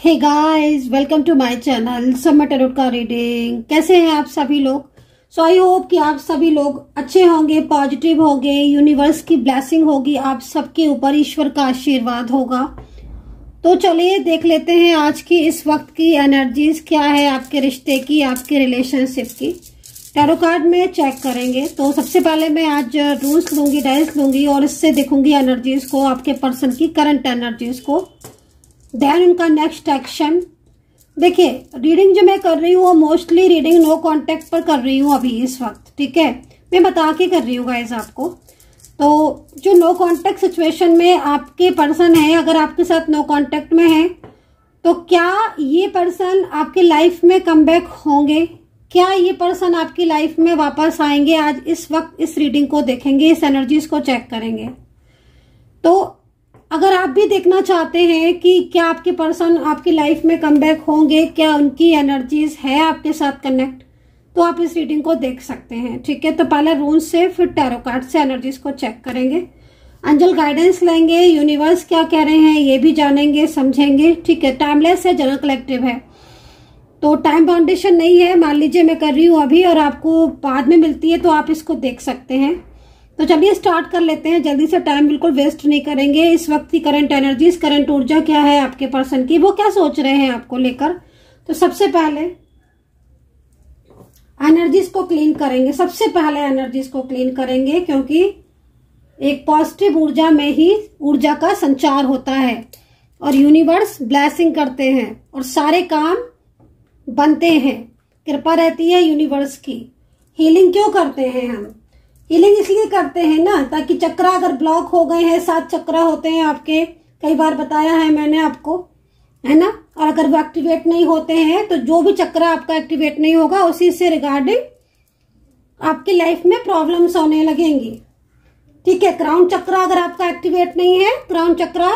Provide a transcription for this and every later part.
Hey guys, welcome to my channel summer tarot का reading. कैसे हैं आप सभी लोग? सो आई होप कि आप सभी लोग अच्छे होंगे, पॉजिटिव होंगे, यूनिवर्स की ब्लेसिंग होगी, आप सबके ऊपर ईश्वर का आशीर्वाद होगा। तो चलिए देख लेते हैं आज की इस वक्त की एनर्जीज क्या है, आपके रिश्ते की, आपके रिलेशनशिप की। टैरो कार्ड में चेक करेंगे। तो सबसे पहले मैं आज रूल्स लूंगी, डाइस लूंगी और इससे देखूंगी एनर्जीज को, आपके पर्सन की करंट एनर्जीज को, देन उनका नेक्स्ट एक्शन। देखिए, रीडिंग जो मैं कर रही हूँ वो मोस्टली रीडिंग नो कांटेक्ट पर कर रही हूँ अभी इस वक्त, ठीक है। मैं बता के कर रही हूँ गाइस आपको। तो जो नो कांटेक्ट सिचुएशन में आपके पर्सन है, अगर आपके साथ नो कांटेक्ट में है तो क्या ये पर्सन आपके लाइफ में कमबैक होंगे? क्या ये पर्सन आपकी लाइफ में वापस आएंगे? आज इस वक्त इस रीडिंग को देखेंगे, इस एनर्जीज को चेक करेंगे। तो अगर आप भी देखना चाहते हैं कि क्या आपके पर्सन आपकी लाइफ में कमबैक होंगे, क्या उनकी एनर्जीज है आपके साथ कनेक्ट, तो आप इस रीडिंग को देख सकते हैं, ठीक है। तो पहले रूल्स से फिर टैरो कार्ड से एनर्जीज को चेक करेंगे, एंजल गाइडेंस लेंगे, यूनिवर्स क्या कह रहे हैं ये भी जानेंगे, समझेंगे, ठीक है। टाइमलेस है, जनरल कलेक्टिव है, तो टाइम बाउंडेशन नहीं है। मान लीजिए मैं कर रही हूँ अभी और आपको बाद में मिलती है तो आप इसको देख सकते हैं। तो चलिए स्टार्ट कर लेते हैं जल्दी से, टाइम बिल्कुल वेस्ट नहीं करेंगे। इस वक्त की करंट एनर्जीज, करंट ऊर्जा क्या है आपके पर्सन की, वो क्या सोच रहे हैं आपको लेकर। तो सबसे पहले एनर्जीज को क्लीन करेंगे, सबसे पहले एनर्जीज को क्लीन करेंगे, क्योंकि एक पॉजिटिव ऊर्जा में ही ऊर्जा का संचार होता है और यूनिवर्स ब्लेसिंग करते हैं और सारे काम बनते हैं, कृपा रहती है यूनिवर्स की। हीलिंग क्यों करते हैं हम? हीलिंग इसलिए करते हैं ना, ताकि चक्र अगर ब्लॉक हो गए हैं, 7 चक्र होते हैं आपके, कई बार बताया है मैंने आपको, है ना। और अगर वो एक्टिवेट नहीं होते हैं तो जो भी चक्र आपका एक्टिवेट नहीं होगा उसी से रिगार्डिंग आपकी लाइफ में प्रॉब्लम्स होने लगेंगी, ठीक है। क्राउन चक्र अगर आपका एक्टिवेट नहीं है, क्राउन चक्र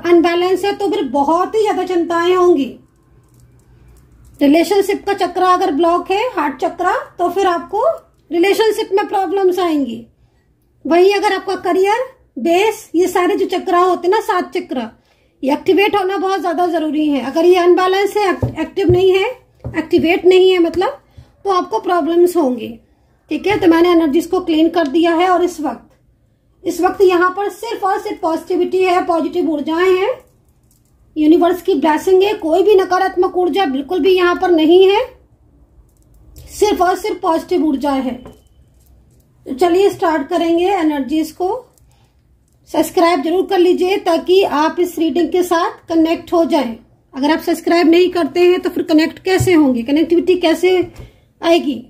अनबैलेंस है, तो फिर बहुत ही ज्यादा चिंताएं होंगी। रिलेशनशिप का चक्र अगर ब्लॉक है, हार्ट चक्र, तो फिर आपको रिलेशनशिप में प्रॉब्लम्स आएंगी। वही अगर आपका करियर, बेस, ये सारे जो चक्र होते हैं ना, 7 चक्र, ये एक्टिवेट होना बहुत ज्यादा जरूरी है। अगर ये अनबैलेंस है, एक्टिव नहीं है, एक्टिवेट नहीं है मतलब, तो आपको प्रॉब्लम्स होंगी, ठीक है। तो मैंने एनर्जीज को क्लीन कर दिया है और इस वक्त यहाँ पर सिर्फ और सिर्फ पॉजिटिविटी है, पॉजिटिव ऊर्जाएं हैं, यूनिवर्स की ब्लेसिंग है। कोई भी नकारात्मक ऊर्जा बिल्कुल भी यहाँ पर नहीं है, सिर्फ और सिर्फ पॉजिटिव ऊर्जा है। तो चलिए स्टार्ट करेंगे एनर्जीज को। सब्सक्राइब जरूर कर लीजिए ताकि आप इस रीडिंग के साथ कनेक्ट हो जाएं। अगर आप सब्सक्राइब नहीं करते हैं तो फिर कनेक्ट कैसे होंगे, कनेक्टिविटी कैसे आएगी?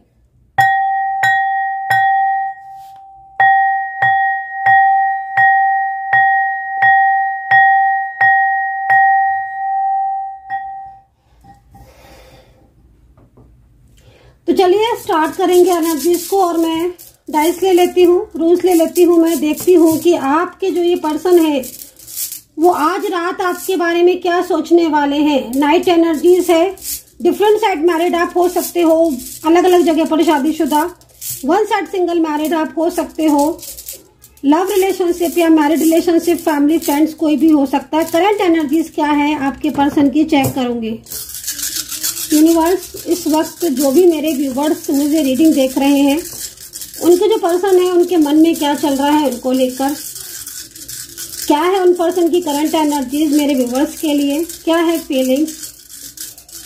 तो चलिए स्टार्ट करेंगे एनर्जीज को। और मैं डाइस ले लेती हूँ, रूल्स ले लेती हूँ, मैं देखती हूँ कि आपके जो ये पर्सन है वो आज रात आपके बारे में क्या सोचने वाले हैं। नाइट एनर्जीज है, डिफरेंट साइड मैरिड आप हो सकते हो, अलग अलग जगह पर शादीशुदा, वन साइड सिंगल मैरिड आप हो सकते हो, लव रिलेशनशिप या मैरिड रिलेशनशिप, फैमिली, फ्रेंड्स, कोई भी हो सकता है। करंट एनर्जीज क्या है आपके पर्सन की चेक करूंगी। यूनिवर्स, इस वक्त जो भी मेरे व्यूवर्स मुझे रीडिंग देख रहे हैं, उनके जो पर्सन है उनके मन में क्या चल रहा है, उनको लेकर क्या है उन पर्सन की करंट एनर्जीज मेरे व्यूवर्स के लिए, क्या है फीलिंग्स।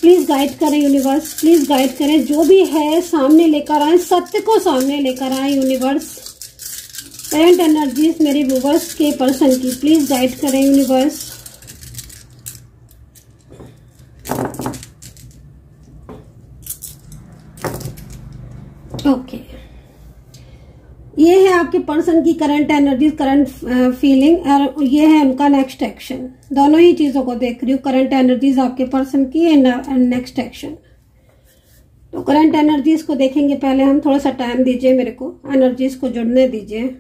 प्लीज गाइड करें यूनिवर्स, प्लीज गाइड करें, जो भी है सामने लेकर आए, सत्य को सामने लेकर आए यूनिवर्स। करंट एनर्जीज मेरे व्यूवर्स के पर्सन की प्लीज गाइड करें यूनिवर्स। ओके, ये है आपके पर्सन की करंट एनर्जी, करंट फीलिंग, और ये है उनका नेक्स्ट एक्शन। दोनों ही चीजों को देख रही हूँ, करंट एनर्जीज आपके पर्सन की एंड नेक्स्ट एक्शन। तो करंट एनर्जीज को देखेंगे पहले हम, थोड़ा सा टाइम दीजिए मेरे को, एनर्जीज को जुड़ने दीजिए।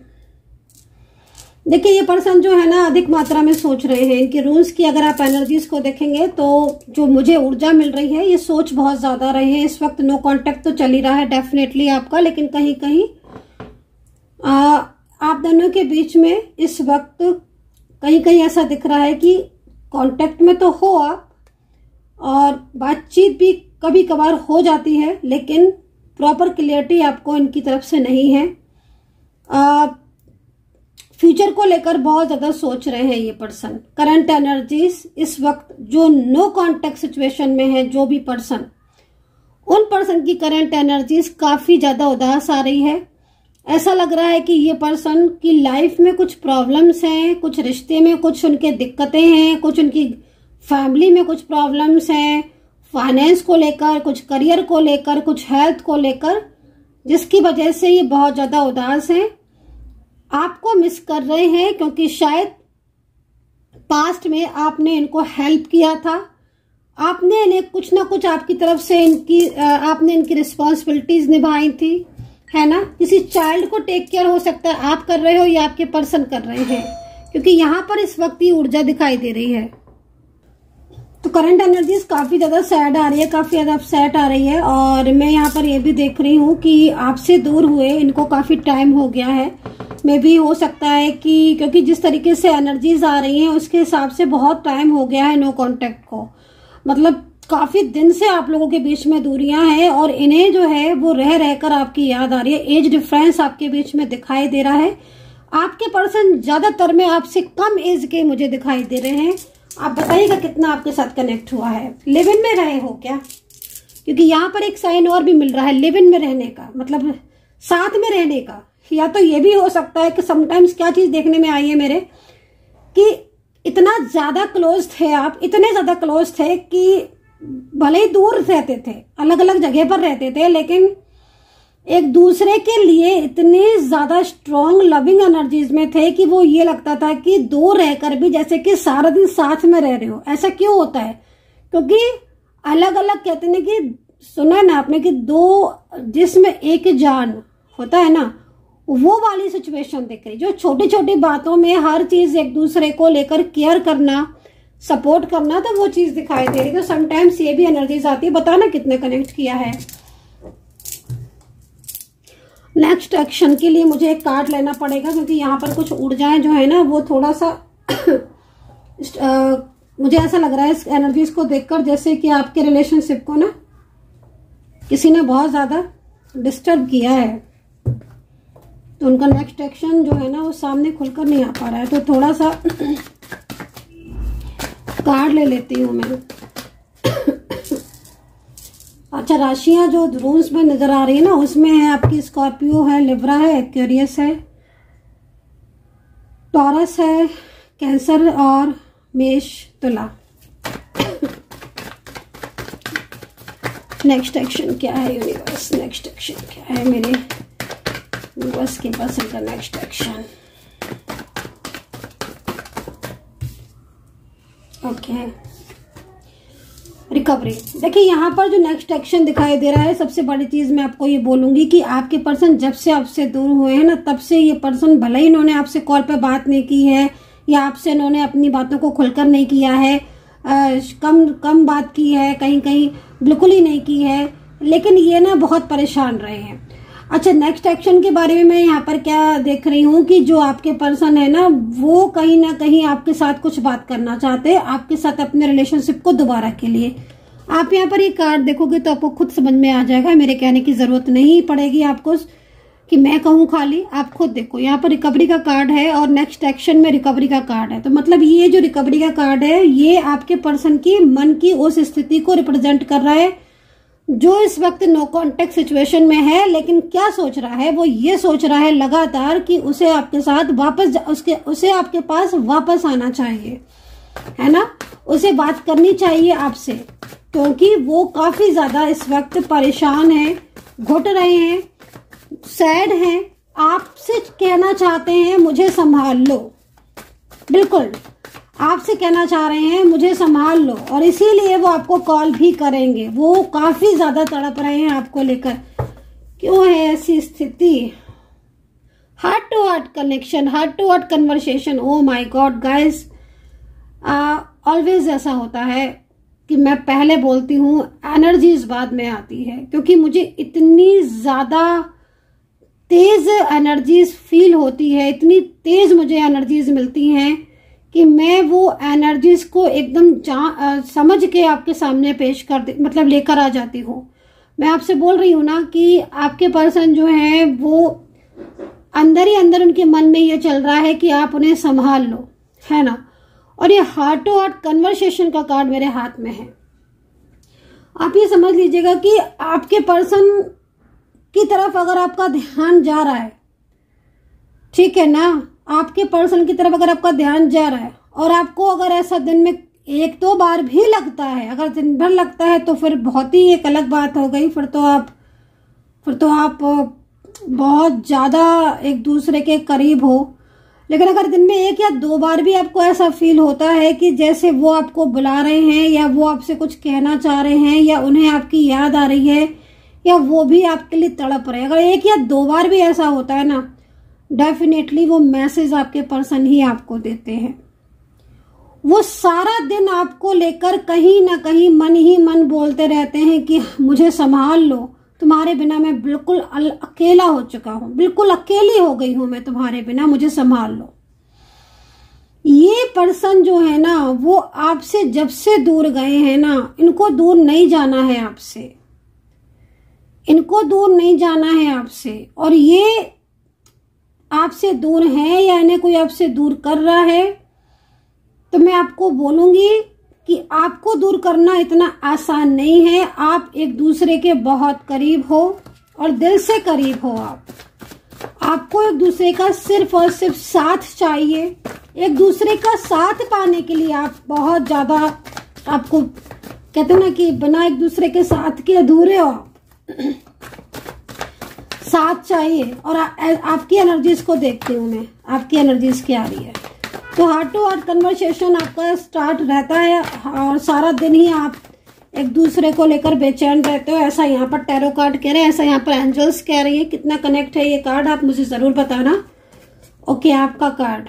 देखिए, ये पर्सन जो है ना अधिक मात्रा में सोच रहे हैं। इनके रूल्स की अगर आप एनर्जीज को देखेंगे तो जो मुझे ऊर्जा मिल रही है, ये सोच बहुत ज्यादा रहे हैं। इस वक्त नो कांटेक्ट तो चल ही रहा है डेफिनेटली आपका, लेकिन कहीं कहीं आप दोनों के बीच में इस वक्त कहीं कहीं ऐसा दिख रहा है कि कांटेक्ट में तो हो आप, और बातचीत भी कभी कभार हो जाती है, लेकिन प्रॉपर क्लियरिटी आपको इनकी तरफ से नहीं है। फ्यूचर को लेकर बहुत ज्यादा सोच रहे हैं ये पर्सन। करंट एनर्जीज इस वक्त जो नो कांटेक्ट सिचुएशन में है, जो भी पर्सन, उन पर्सन की करंट एनर्जीज काफी ज्यादा उदास आ रही है। ऐसा लग रहा है कि ये पर्सन की लाइफ में कुछ प्रॉब्लम्स हैं, कुछ रिश्ते में कुछ उनके दिक्कतें हैं, कुछ उनकी फैमिली में कुछ प्रॉब्लम्स हैं, फाइनेंस को लेकर, कुछ करियर को लेकर, कुछ हेल्थ को लेकर, जिसकी वजह से ये बहुत ज्यादा उदास हैं। आपको मिस कर रहे हैं क्योंकि शायद पास्ट में आपने इनको हेल्प किया था, आपने इन्हें कुछ ना कुछ आपकी तरफ से आपने इनकी रिस्पॉन्सिबिलिटीज निभाई थी, है ना। किसी चाइल्ड को टेक केयर हो सकता है आप कर रहे हो या आपके पर्सन कर रहे हैं, क्योंकि यहाँ पर इस वक्त ये ऊर्जा दिखाई दे रही है। तो करंट एनर्जीज काफी ज्यादा सैड आ रही है, काफी ज्यादा अपसेट आ रही है। और मैं यहाँ पर ये भी देख रही हूँ कि आपसे दूर हुए इनको काफी टाइम हो गया है। मे भी हो सकता है कि क्योंकि जिस तरीके से एनर्जीज आ रही हैं उसके हिसाब से बहुत टाइम हो गया है नो कांटेक्ट को, मतलब काफी दिन से आप लोगों के बीच में दूरियां हैं और इन्हें जो है वो रह रहकर आपकी याद आ रही है। एज डिफरेंस आपके बीच में दिखाई दे रहा है। आपके पर्सन ज्यादातर में आपसे कम एज के मुझे दिखाई दे रहे हैं। आप बताइएगा कितना आपके साथ कनेक्ट हुआ है। लिव इन में रहे हो क्या? क्योंकि यहाँ पर एक साइन और भी मिल रहा है लिव इन में रहने का, मतलब साथ में रहने का। या तो ये भी हो सकता है कि समटाइम्स क्या चीज देखने में आई है मेरे, कि इतना ज्यादा क्लोज थे आप, इतने ज्यादा क्लोज थे कि भले ही दूर रहते थे, अलग अलग जगह पर रहते थे, लेकिन एक दूसरे के लिए इतने ज्यादा स्ट्रॉन्ग लविंग एनर्जीज में थे कि वो ये लगता था कि दूर रहकर भी जैसे कि सारा दिन साथ में रह रहे हो। ऐसा क्यों होता है? क्योंकि अलग अलग कहते हैं कि सुना है ना आपने कि दो जिसमें एक जान होता है ना, वो वाली सिचुएशन दिख रही। जो छोटी छोटी बातों में हर चीज एक दूसरे को लेकर केयर करना, सपोर्ट करना, तो वो चीज दिखाई दे रही। तो समटाइम्स ये भी एनर्जीज आती है। बताना कितने कनेक्ट किया है। नेक्स्ट एक्शन के लिए मुझे एक कार्ड लेना पड़ेगा क्योंकि यहाँ पर कुछ ऊर्जाएं जो है ना वो थोड़ा सा मुझे ऐसा लग रहा है इस एनर्जीज को देखकर जैसे कि आपके रिलेशनशिप को ना किसी ने बहुत ज्यादा डिस्टर्ब किया है। तो उनका नेक्स्ट एक्शन जो है ना वो सामने खुलकर नहीं आ पा रहा है। तो थोड़ा सा कार्ड ले लेती हूं मैं। अच्छा, राशियां जो रूम्स में नजर आ रही है ना उसमें है आपकी स्कॉर्पियो है, लिब्रा है, एक्वेरियस है, टॉरस है, कैंसर और मेष, तुला। नेक्स्ट एक्शन क्या है यूनिवर्स? नेक्स्ट एक्शन क्या है मेरे यूनिवर्स के पर्सन का नेक्स्ट एक्शन? Okay, recovery. देखिए यहाँ पर जो नेक्स्ट एक्शन दिखाई दे रहा है, सबसे बड़ी चीज मैं आपको ये बोलूंगी कि आपके पर्सन जब से आपसे दूर हुए हैं ना तब से ये पर्सन, भले ही इन्होंने आपसे कॉल पे बात नहीं की है या आपसे इन्होंने अपनी बातों को खुलकर नहीं किया है, कम बात की है, कहीं कहीं बिल्कुल ही नहीं की है, लेकिन ये ना बहुत परेशान रहे हैं। अच्छा, नेक्स्ट एक्शन के बारे में मैं यहाँ पर क्या देख रही हूँ कि जो आपके पर्सन है ना वो कहीं ना कहीं आपके साथ कुछ बात करना चाहते हैं, आपके साथ अपने रिलेशनशिप को दोबारा के लिए। आप यहाँ पर ये कार्ड देखोगे तो आपको खुद समझ में आ जाएगा, मेरे कहने की जरूरत नहीं पड़ेगी आपको कि मैं कहूँ, खाली आप खुद देखो। यहाँ पर रिकवरी का कार्ड है और नेक्स्ट एक्शन में रिकवरी का कार्ड है। तो मतलब ये जो रिकवरी का कार्ड है ये आपके पर्सन की मन की उस स्थिति को रिप्रेजेंट कर रहा है जो इस वक्त नो कॉन्टेक्ट सिचुएशन में है। लेकिन क्या सोच रहा है? वो ये सोच रहा है लगातार कि उसे आपके साथ वापस उसे आपके पास वापस आना चाहिए, है ना, उसे बात करनी चाहिए आपसे, क्योंकि वो काफी ज्यादा इस वक्त परेशान है, घुट रहे हैं, सैड हैं, आपसे कहना चाहते हैं मुझे संभाल लो। बिल्कुल आपसे कहना चाह रहे हैं मुझे संभाल लो, और इसीलिए वो आपको कॉल भी करेंगे। वो काफी ज्यादा तड़प रहे हैं आपको लेकर। क्यों है ऐसी स्थिति? Heart to heart connection, heart to heart conversation. Oh my god guys, always ऐसा होता है कि मैं पहले बोलती हूँ, एनर्जीज बाद में आती है, क्योंकि मुझे इतनी ज्यादा तेज एनर्जीज फील होती है, इतनी तेज मुझे एनर्जीज मिलती हैं कि मैं वो एनर्जीज को एकदम समझ के आपके सामने पेश मतलब लेकर आ जाती हूँ। मैं आपसे बोल रही हूँ ना कि आपके पर्सन जो है वो अंदर ही अंदर उनके मन में ये चल रहा है कि आप उन्हें संभाल लो, है ना। और ये हार्ट टू हार्ट कन्वर्सेशन का कार्ड मेरे हाथ में है। आप ये समझ लीजिएगा कि आपके पर्सन की तरफ अगर आपका ध्यान जा रहा है, ठीक है ना, आपके पर्सन की तरफ अगर आपका ध्यान जा रहा है और आपको अगर ऐसा दिन में 1-2 बार भी लगता है, अगर दिन भर लगता है तो फिर बहुत ही एक अलग बात हो गई। फिर तो आप बहुत ज्यादा एक दूसरे के करीब हो। लेकिन अगर दिन में 1 या 2 बार भी आपको ऐसा फील होता है कि जैसे वो आपको बुला रहे हैं या वो आपसे कुछ कहना चाह रहे हैं या उन्हें आपकी याद आ रही है या वो भी आपके लिए तड़प रहे हैं, अगर 1 या 2 बार भी ऐसा होता है ना, डेफिनेटली वो मैसेज आपके पर्सन ही आपको देते हैं। वो सारा दिन आपको लेकर कहीं ना कहीं मन ही मन बोलते रहते हैं कि मुझे संभाल लो, तुम्हारे बिना मैं बिल्कुल अकेला हो चुका हूं, बिल्कुल अकेली हो गई हूं मैं तुम्हारे बिना, मुझे संभाल लो। ये पर्सन जो है ना वो आपसे जब से दूर गए हैं ना, इनको दूर नहीं जाना है आपसे, इनको दूर नहीं जाना है आपसे। और ये आपसे दूर है या इन्हें कोई आपसे दूर कर रहा है, तो मैं आपको बोलूंगी कि आपको दूर करना इतना आसान नहीं है। आप एक दूसरे के बहुत करीब हो और दिल से करीब हो। आपको एक दूसरे का सिर्फ और सिर्फ साथ चाहिए। एक दूसरे का साथ पाने के लिए आप बहुत ज्यादा, आपको कहते हैं ना कि बिना एक दूसरे के साथ के अधूरे हो। साथ चाहिए। और आपकी एनर्जीज को देखती हूँ मैं, आपकी एनर्जीज क्या आ रही है। तो हार्ट टू हार्ट कन्वर्सेशन आपका स्टार्ट रहता है और सारा दिन ही आप एक दूसरे को लेकर बेचैन रहते हो, ऐसा यहाँ पर टैरो कार्ड कह रहे हैं, ऐसा यहाँ पर एंजल्स कह रही है। कितना कनेक्ट है ये कार्ड आप मुझे जरूर बताना। ओके, आपका कार्ड,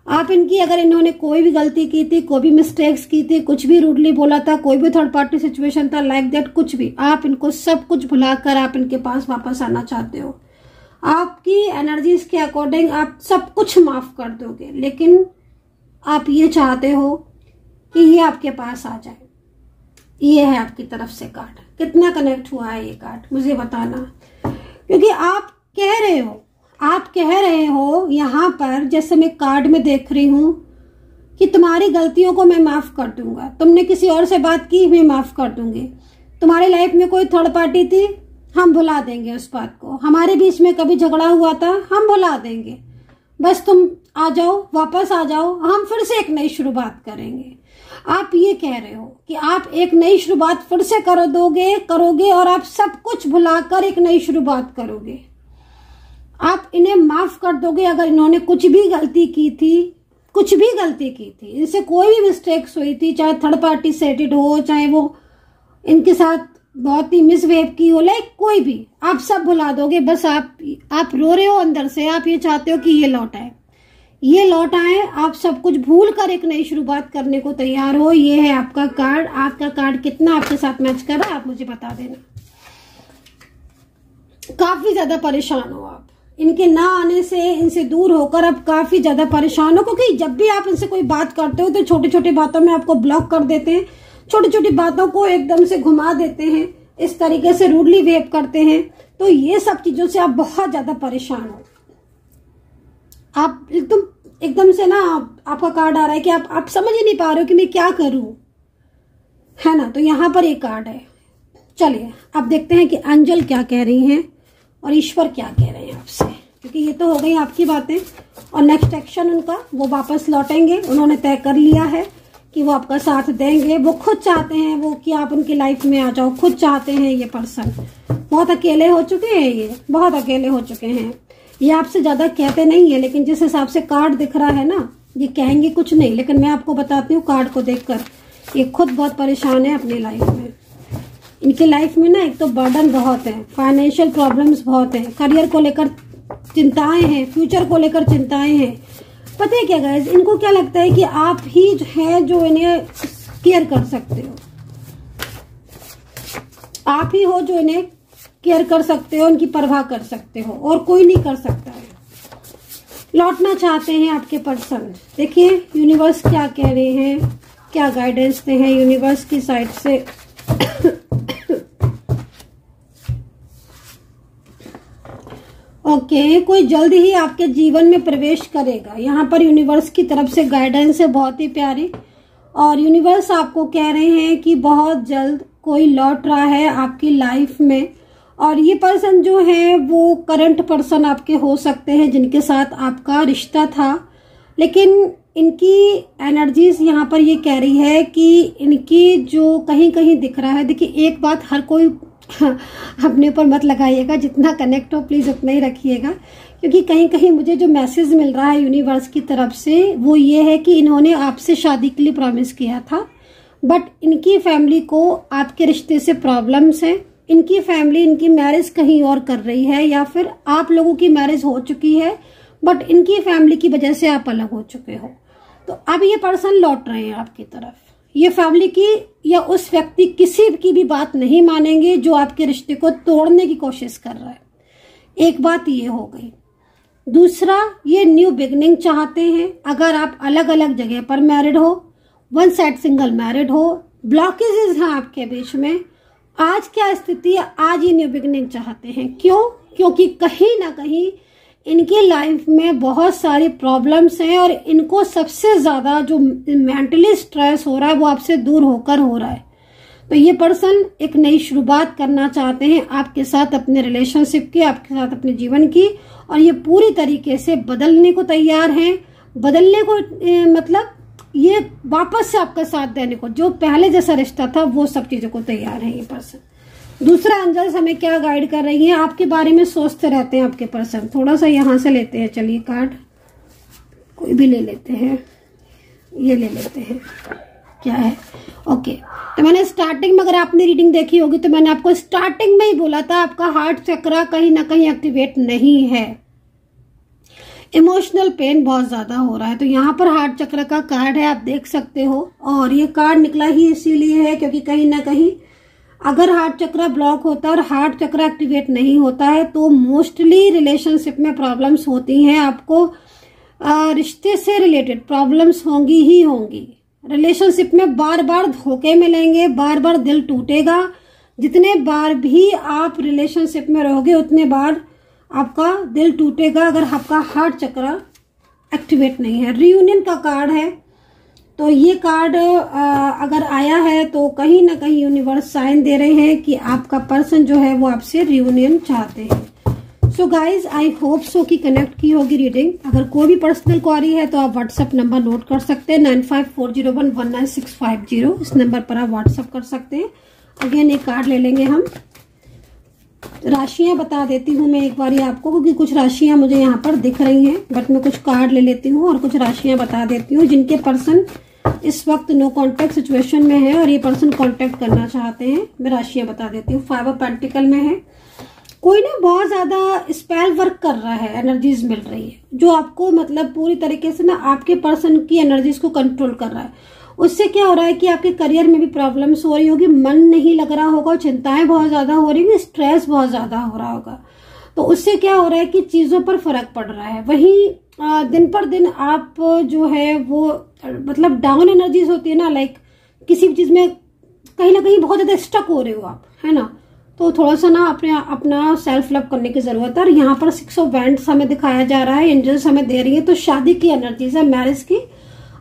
आप इनकी अगर इन्होंने कोई भी गलती की थी, कोई भी मिस्टेक्स की थी, कुछ भी रूडली बोला था, कोई भी थर्ड पार्टी सिचुएशन था लाइक दैट, कुछ भी, आप इनको सब कुछ भुलाकर आप इनके पास वापस आना चाहते हो। आपकी एनर्जीज के अकॉर्डिंग आप सब कुछ माफ कर दोगे, लेकिन आप ये चाहते हो कि ये आपके पास आ जाए। ये है आपकी तरफ से कार्ड। कितना कनेक्ट हुआ है ये कार्ड मुझे बताना, क्योंकि आप कह रहे हो यहाँ पर, जैसे मैं कार्ड में देख रही हूं कि तुम्हारी गलतियों को मैं माफ कर दूंगा। तुमने किसी और से बात की, मैं माफ कर दूंगी। तुम्हारी लाइफ में कोई थर्ड पार्टी थी, हम भुला देंगे उस बात को। हमारे बीच में कभी झगड़ा हुआ था, हम भुला देंगे। बस तुम आ जाओ, वापस आ जाओ, हम फिर से एक नई शुरुआत करेंगे। आप ये कह रहे हो कि आप एक नई शुरुआत फिर से करोगे और आप सब कुछ भुलाकर एक नई शुरुआत करोगे। आप इन्हें माफ कर दोगे अगर इन्होंने कुछ भी गलती की थी, इनसे कोई भी मिस्टेक्स हुई थी, चाहे थर्ड पार्टी सेटेड हो, चाहे वो इनके साथ बहुत ही मिसबिहेव की हो, लाइक कोई भी, आप सब भुला दोगे। बस आप रो रहे हो अंदर से, आप ये चाहते हो कि ये लौट आए, आप सब कुछ भूल कर एक नई शुरुआत करने को तैयार हो। ये है आपका कार्ड। आपका कार्ड कितना आपके साथ मैच कर रहा है आप मुझे बता देना। काफी ज्यादा परेशान हो आप, इनके ना आने से, इनसे दूर होकर आप काफी ज्यादा परेशान हो, क्योंकि जब भी आप इनसे कोई बात करते हो तो छोटी छोटी बातों में आपको ब्लॉक कर देते हैं, छोटी छोटी बातों को एकदम से घुमा देते हैं, इस तरीके से रूडली वेव करते हैं। तो ये सब चीजों से आप बहुत ज्यादा परेशान हो। आप एकदम से ना आपका कार्ड आ रहा है कि आप समझ ही नहीं पा रहे हो कि मैं क्या करूं, है ना। तो यहाँ पर एक कार्ड है। चलिए अब देखते हैं कि एंजल क्या कह रही हैं और ईश्वर क्या कह रहे हैं आपसे, क्योंकि ये तो हो गई आपकी बातें। और नेक्स्ट एक्शन उनका, वो वापस लौटेंगे। उन्होंने तय कर लिया है कि वो आपका साथ देंगे। वो खुद चाहते हैं वो कि आप उनकी लाइफ में आ जाओ, खुद चाहते हैं। ये पर्सन बहुत अकेले हो चुके हैं, ये बहुत अकेले हो चुके हैं। ये आपसे ज्यादा कहते नहीं है, लेकिन जिस हिसाब से कार्ड दिख रहा है ना, ये कहेंगे कुछ नहीं, लेकिन मैं आपको बताती हूँ कार्ड को देखकर, ये खुद बहुत परेशान है अपनी लाइफ में। इनकी लाइफ में ना एक तो बर्डन बहुत है, फाइनेंशियल प्रॉब्लम्स बहुत है, करियर को लेकर चिंताएं हैं, फ्यूचर को लेकर चिंताएं हैं। पता है क्या गाइस, इनको क्या लगता है कि आप ही है जो इन्हें केयर कर सकते हो, आप ही हो जो इन्हें केयर कर सकते हो, इनकी परवाह कर सकते हो, और कोई नहीं कर सकता है। लौटना चाहते हैं आपके पर्सन। देखिए यूनिवर्स क्या कह रहे हैं, क्या गाइडेंस दे हैं यूनिवर्स की साइड से। ओके, कोई जल्दी ही आपके जीवन में प्रवेश करेगा। यहाँ पर यूनिवर्स की तरफ से गाइडेंस है बहुत ही प्यारी, और यूनिवर्स आपको कह रहे हैं कि बहुत जल्द कोई लौट रहा है आपकी लाइफ में। और ये पर्सन जो है वो करंट पर्सन आपके हो सकते हैं जिनके साथ आपका रिश्ता था, लेकिन इनकी एनर्जीज यहाँ पर ये कह रही है कि इनकी जो कहीं कहीं दिख रहा है। देखिए एक बात, हर कोई अपने ऊपर मत लगाइएगा, जितना कनेक्ट हो प्लीज उतना ही रखिएगा, क्योंकि कहीं कहीं मुझे जो मैसेज मिल रहा है यूनिवर्स की तरफ से वो ये है कि इन्होंने आपसे शादी के लिए प्रॉमिस किया था, बट इनकी फैमिली को आपके रिश्ते से प्रॉब्लम्स हैं। इनकी फैमिली इनकी मैरिज कहीं और कर रही है, या फिर आप लोगों की मैरिज हो चुकी है बट इनकी फैमिली की वजह से आप अलग हो चुके हो। तो अब ये पर्सन लौट रहे हैं आपकी तरफ। ये फैमिली की या उस व्यक्ति किसी की भी बात नहीं मानेंगे जो आपके रिश्ते को तोड़ने की कोशिश कर रहा है। एक बात ये हो गई। दूसरा, ये न्यू बिगनिंग चाहते हैं। अगर आप अलग अलग जगह पर मैरिड हो, वन साइड सिंगल मैरिड हो, ब्लॉकेजेस हैं आपके बीच में, आज क्या स्थिति है, आज ये न्यू बिगनिंग चाहते हैं। क्यों? क्योंकि कहीं ना कहीं इनकी लाइफ में बहुत सारी प्रॉब्लम्स हैं और इनको सबसे ज्यादा जो मेंटली स्ट्रेस हो रहा है वो आपसे दूर होकर हो रहा है। तो ये पर्सन एक नई शुरुआत करना चाहते हैं आपके साथ, अपने रिलेशनशिप की, आपके साथ अपने जीवन की, और ये पूरी तरीके से बदलने को तैयार हैं। बदलने को मतलब ये वापस से आपका साथ देने को, जो पहले जैसा रिश्ता था वो सब चीजों को तैयार है ये पर्सन। दूसरा, एंजल्स हमें क्या गाइड कर रही है, आपके बारे में सोचते रहते हैं आपके पर्सन। थोड़ा सा यहां से लेते हैं, चलिए कार्ड कोई भी ले लेते हैं, ये ले लेते हैं, क्या है। ओके, तो मैंने स्टार्टिंग में, अगर आपने रीडिंग देखी होगी तो मैंने आपको स्टार्टिंग में ही बोला था आपका हार्ट चक्र कहीं ना कहीं एक्टिवेट नहीं है, इमोशनल पेन बहुत ज्यादा हो रहा है। तो यहाँ पर हार्ट चक्र का कार्ड है, आप देख सकते हो, और ये कार्ड निकला ही इसीलिए है क्योंकि कहीं ना कहीं अगर हार्ट चक्र ब्लॉक होता है और हार्ट चक्र एक्टिवेट नहीं होता है तो मोस्टली रिलेशनशिप में प्रॉब्लम्स होती हैं। आपको रिश्ते से रिलेटेड प्रॉब्लम्स होंगी ही होंगी। रिलेशनशिप में बार बार धोखे मिलेंगे, बार बार दिल टूटेगा। जितने बार भी आप रिलेशनशिप में रहोगे उतने बार आपका दिल टूटेगा अगर आपका हार्ट चक्र एक्टिवेट नहीं है। रियूनियन का कार्ड है, तो ये कार्ड अगर आया है तो कहीं ना कहीं यूनिवर्स साइन दे रहे हैं कि आपका पर्सन जो है वो आपसे रियूनियन चाहते हैं। So guys, I hope so कि कनेक्ट की होगी रीडिंग। अगर कोई भी पर्सनल क्वारी है तो आप व्हाट्सएप नंबर नोट कर सकते हैं, 9540119650। इस नंबर पर आप व्हाट्सएप कर सकते हैं। अगेन एक कार्ड ले लेंगे हम। राशियां बता देती हूँ मैं एक बार आपको, क्योंकि कुछ राशियां मुझे यहाँ पर दिख रही हैं, बट मैं कुछ कार्ड ले लेती हूँ और कुछ राशियां बता देती हूँ जिनके पर्सन इस वक्त नो कांटेक्ट सिचुएशन में है और ये पर्सन कांटेक्ट करना चाहते हैं। मैं राशियां बता देती हूँ। 5 ऑफ पेंटिकल में है, कोई ना बहुत ज्यादा स्पेल वर्क कर रहा है, एनर्जीज मिल रही है जो आपको मतलब पूरी तरीके से ना आपके पर्सन की एनर्जीज को कंट्रोल कर रहा है। उससे क्या हो रहा है कि आपके करियर में भी प्रॉब्लम्स हो रही होगी, मन नहीं लग रहा होगा, चिंताएं बहुत ज्यादा हो रही होगी, स्ट्रेस बहुत ज्यादा हो रहा होगा। तो उससे क्या हो रहा है कि चीजों पर फर्क पड़ रहा है। वहीं दिन पर दिन आप जो है वो मतलब डाउन एनर्जीज होती है ना, लाइक किसी भी चीज में कहीं ना कहीं बहुत ज्यादा स्टक हो रहे हो आप, है ना। तो थोड़ा सा ना अपना सेल्फ लव करने की जरूरत है। और यहाँ पर 6 ऑफ वैंड्स हमें दिखाया जा रहा है, एंजल्स हमें दे रही है। तो शादी की एनर्जीज है, मैरिज की।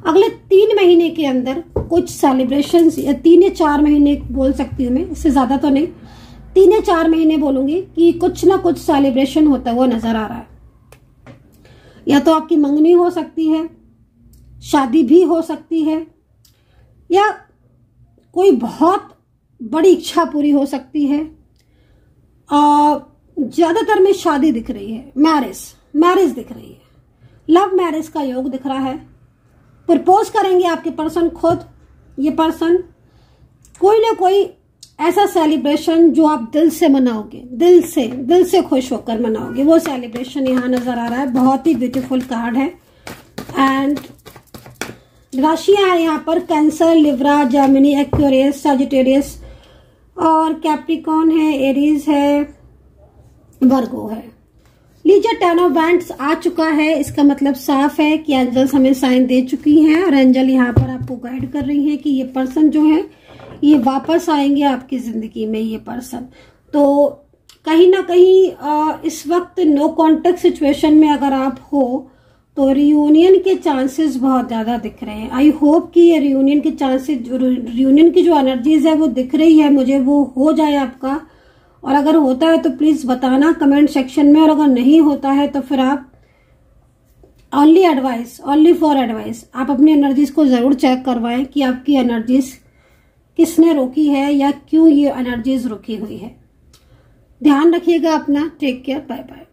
अगले 3 महीने के अंदर कुछ सेलिब्रेशन, या 3 या 4 महीने बोल सकती हूँ मैं, इससे ज्यादा तो नहीं, 3 या 4 महीने बोलूंगी कि कुछ ना कुछ सेलिब्रेशन होता हुआ नजर आ रहा है। या तो आपकी मंगनी हो सकती है, शादी भी हो सकती है, या कोई बहुत बड़ी इच्छा पूरी हो सकती है। ज्यादातर में शादी दिख रही है, मैरिज दिख रही है, लव मैरिज का योग दिख रहा है। प्रपोज करेंगे आपके पर्सन खुद। ये पर्सन कोई ना कोई ऐसा सेलिब्रेशन जो आप दिल से मनाओगे, दिल से खुश होकर मनाओगे, वो सेलिब्रेशन यहाँ नजर आ रहा है। बहुत ही ब्यूटीफुल कार्ड है। एंड राशियां है यहाँ पर cancer, Libra, Gemini, Aquarius, Sagittarius और कैप्रिकॉन है, एरीज है, वर्गो है। लीजिए 10 ऑफ वैंड्स आ चुका है। इसका मतलब साफ है कि एंजल्स हमें साइन दे चुकी हैं और एंजल यहाँ पर आपको गाइड कर रही है कि ये पर्सन जो है ये वापस आएंगे आपकी जिंदगी में। ये पर्सन तो कहीं ना कहीं इस वक्त नो कॉन्टेक्ट सिचुएशन में अगर आप हो तो रियूनियन के चांसेस बहुत ज्यादा दिख रहे हैं। आई होप कि ये रियूनियन के चांसेस, रियूनियन की जो एनर्जीज है वो दिख रही है मुझे, वो हो जाए आपका। और अगर होता है तो प्लीज बताना कमेंट सेक्शन में, और अगर नहीं होता है तो फिर आप ओनली फॉर एडवाइस आप अपनी एनर्जीज को जरूर चेक करवाएं कि आपकी एनर्जीज किसने रोकी है या क्यों ये एनर्जीज रुकी हुई है। ध्यान रखिएगा अपना। Take care, bye bye.